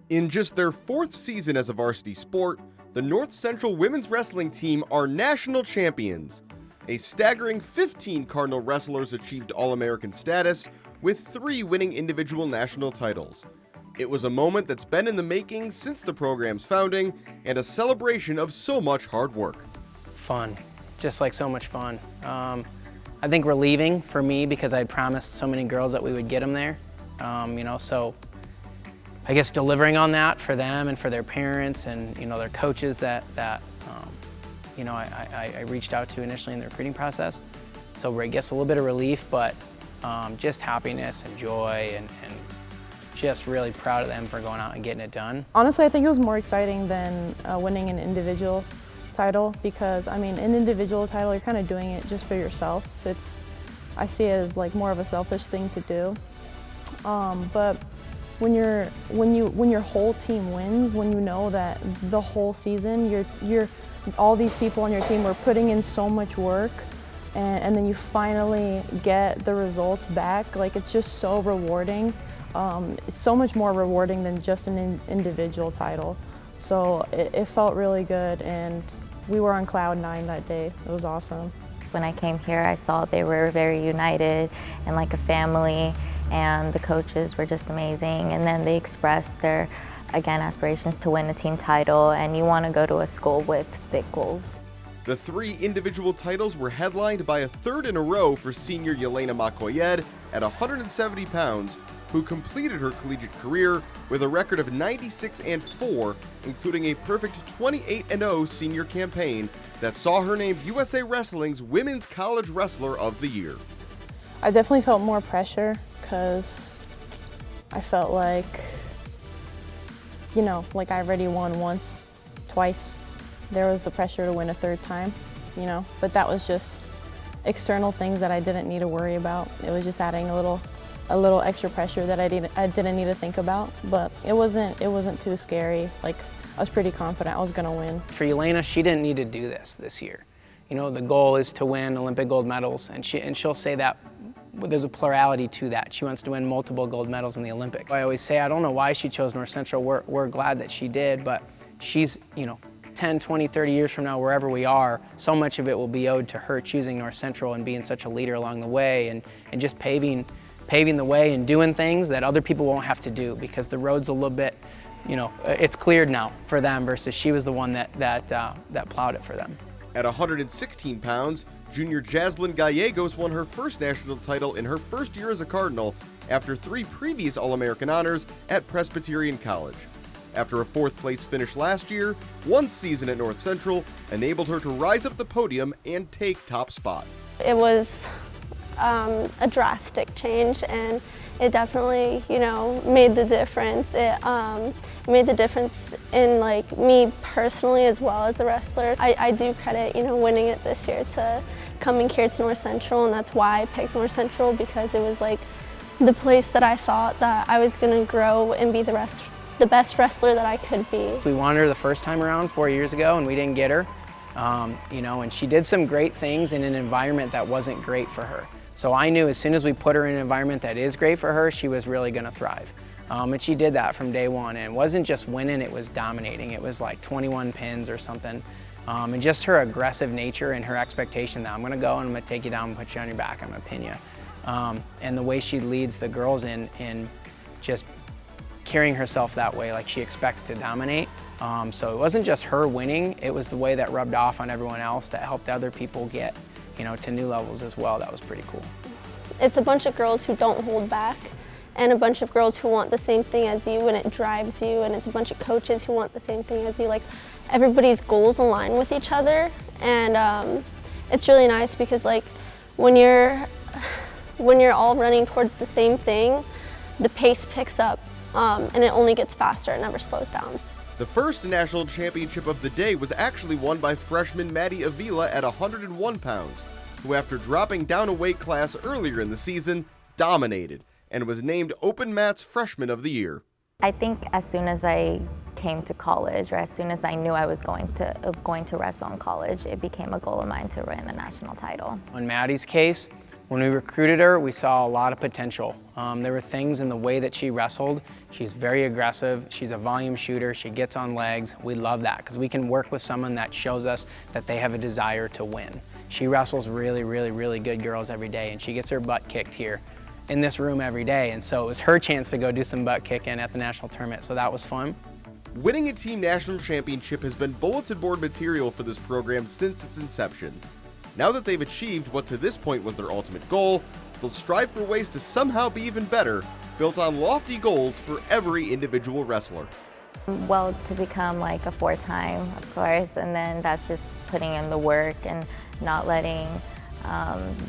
In just their 4th season as a varsity sport, the North Central women's wrestling team are national champions. A staggering 15 Cardinal wrestlers achieved All-American status, with 3 winning individual national titles. It was a moment that's been in the making since the program's founding, and a celebration of so much hard work. Fun, just like so much fun. I think relieving for me because I had promised so many girls that we would get them there. So I guess delivering on that for them and for their parents and their coaches that I reached out to initially in the recruiting process. So I guess a little bit of relief, but just happiness and joy and just really proud of them for going out and getting it done. Honestly, I think it was more exciting than winning an individual title because, an individual title, you're kind of doing it just for yourself. I see it as like more of a selfish thing to do. But when your whole team wins, when you know that the whole season, all these people on your team were putting in so much work, and then you finally get the results back, like it's just so rewarding. It's so much more rewarding than just an individual title. So it felt really good, and we were on cloud 9 that day. It was awesome. When I came here, I saw they were very united and like a family, and the coaches were just amazing. And then they expressed their, again, aspirations to win a team title, and you want to go to a school with big goals. The 3 individual titles were headlined by a 3rd in a row for senior Yelena Makoyed at 170 pounds, who completed her collegiate career with a record of 96-4, including a perfect 28-0 senior campaign that saw her named USA Wrestling's Women's College Wrestler of the Year. I definitely felt more pressure because I felt like, like I already won once, twice. There was the pressure to win a 3rd time, but that was just external things that I didn't need to worry about. It was just adding a little extra pressure that I didn't need to think about, but it wasn't too scary. Like, I was pretty confident I was gonna win. For Yelena, she didn't need to do this year. The goal is to win Olympic gold medals, and she'll say that there's a plurality to that. She wants to win multiple gold medals in the Olympics. I always say I don't know why she chose North Central. We're glad that she did, but she's 10, 20, 30 years from now, wherever we are, so much of it will be owed to her choosing North Central and being such a leader along the way, and just paving the way and doing things that other people won't have to do, because the road's a little bit, it's cleared now for them versus she was the one that plowed it for them. At 116 pounds, junior Jaslynn Gallegos won her first national title in her first year as a Cardinal after 3 previous All-American honors at Presbyterian College. After a 4th place finish last year, 1 season at North Central enabled her to rise up the podium and take top spot. It was a drastic change, and it definitely, made the difference. It made the difference in me personally as well as a wrestler. I do credit, winning it this year to coming here to North Central, and that's why I picked North Central, because it was the place that I thought that I was going to grow and be the best wrestler that I could be. We wanted her the first time around 4 years ago, and we didn't get her. And she did some great things in an environment that wasn't great for her. So I knew as soon as we put her in an environment that is great for her, she was really gonna thrive. And she did that from day one, and it wasn't just winning, it was dominating. It was like 21 pins or something. And just her aggressive nature and her expectation that I'm gonna go and I'm gonna take you down and put you on your back, I'm gonna pin you. And the way she leads the girls in just carrying herself that way, like she expects to dominate. So it wasn't just her winning, it was the way that rubbed off on everyone else that helped other people get to new levels as well. That was pretty cool. It's a bunch of girls who don't hold back, and a bunch of girls who want the same thing as you, and it drives you, and it's a bunch of coaches who want the same thing as you. Everybody's goals align with each other, and it's really nice because when you're all running towards the same thing, the pace picks up, and it only gets faster, it never slows down. The first national championship of the day was actually won by freshman Maddie Avila at 101 pounds, who after dropping down a weight class earlier in the season, dominated and was named Open Mat's Freshman of the Year. I think as soon as I came to college, or as soon as I knew I was going to wrestle in college, it became a goal of mine to win a national title. In Maddie's case, When we recruited her, we saw a lot of potential. There were things in the way that she wrestled. She's very aggressive. She's a volume shooter. She gets on legs. We love that because we can work with someone that shows us that they have a desire to win. She wrestles really, really, really good girls every day, and she gets her butt kicked here in this room every day. And so it was her chance to go do some butt kicking at the national tournament, so that was fun. Winning a team national championship has been bulletin board material for this program since its inception. Now that they've achieved what to this point was their ultimate goal, they'll strive for ways to somehow be even better, built on lofty goals for every individual wrestler. Well, to become like a 4-time, of course, and then that's just putting in the work and not letting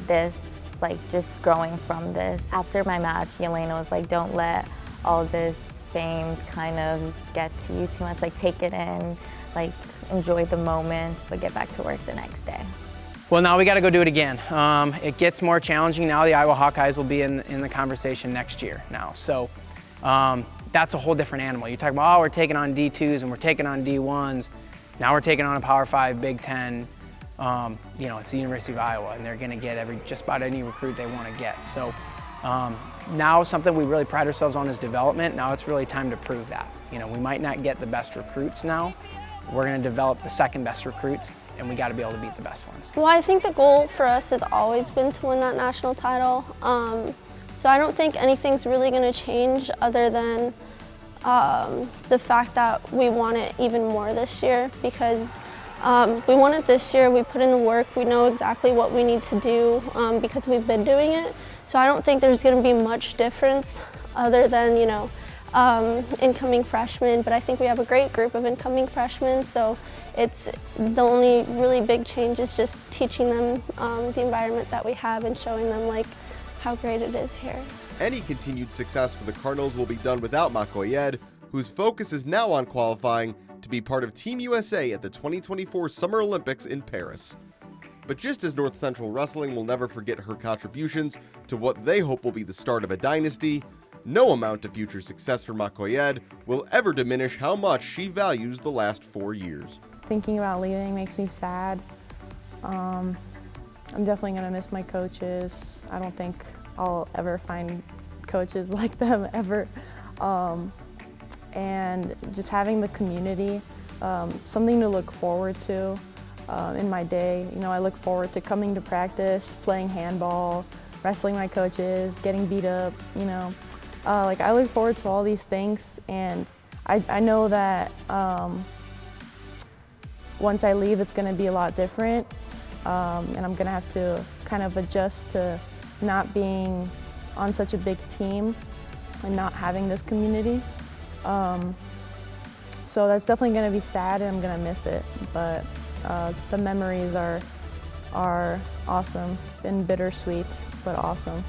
this, like just growing from this. After my match, Yelena was like, don't let all this fame kind of get to you too much, like take it in, like enjoy the moment, but get back to work the next day. Well, now we got to go do it again. It gets more challenging now. The Iowa Hawkeyes will be in the conversation next year now. So that's a whole different animal. You talk about, oh, we're taking on D2s and we're taking on D1s. Now we're taking on a Power 5, Big 10. It's the University of Iowa, and they're going to get just about any recruit they want to get. So now something we really pride ourselves on is development. Now it's really time to prove that. We might not get the best recruits now. We're going to develop the second best recruits, and we got to be able to beat the best ones. Well, I think the goal for us has always been to win that national title. So I don't think anything's really going to change other than the fact that we want it even more this year, because we want it this year. We put in the work. We know exactly what we need to do because we've been doing it. So I don't think there's going to be much difference other than, incoming freshmen, but I think we have a great group of incoming freshmen, so it's the only really big change is just teaching them the environment that we have and showing them like how great it is here. Any continued success for the Cardinals will be done without Makoyed, whose focus is now on qualifying to be part of Team USA at the 2024 Summer Olympics in Paris. But just as North Central Wrestling will never forget her contributions to what they hope will be the start of a dynasty, no amount of future success for Makoyed will ever diminish how much she values the last 4 years. Thinking about leaving makes me sad. I'm definitely going to miss my coaches. I don't think I'll ever find coaches like them ever. And just having the community, something to look forward to in my day. I look forward to coming to practice, playing handball, wrestling my coaches, getting beat up, I look forward to all these things, and I know that once I leave, it's going to be a lot different, and I'm going to have to kind of adjust to not being on such a big team and not having this community. So that's definitely going to be sad, and I'm going to miss it, but the memories are awesome and bittersweet, but awesome.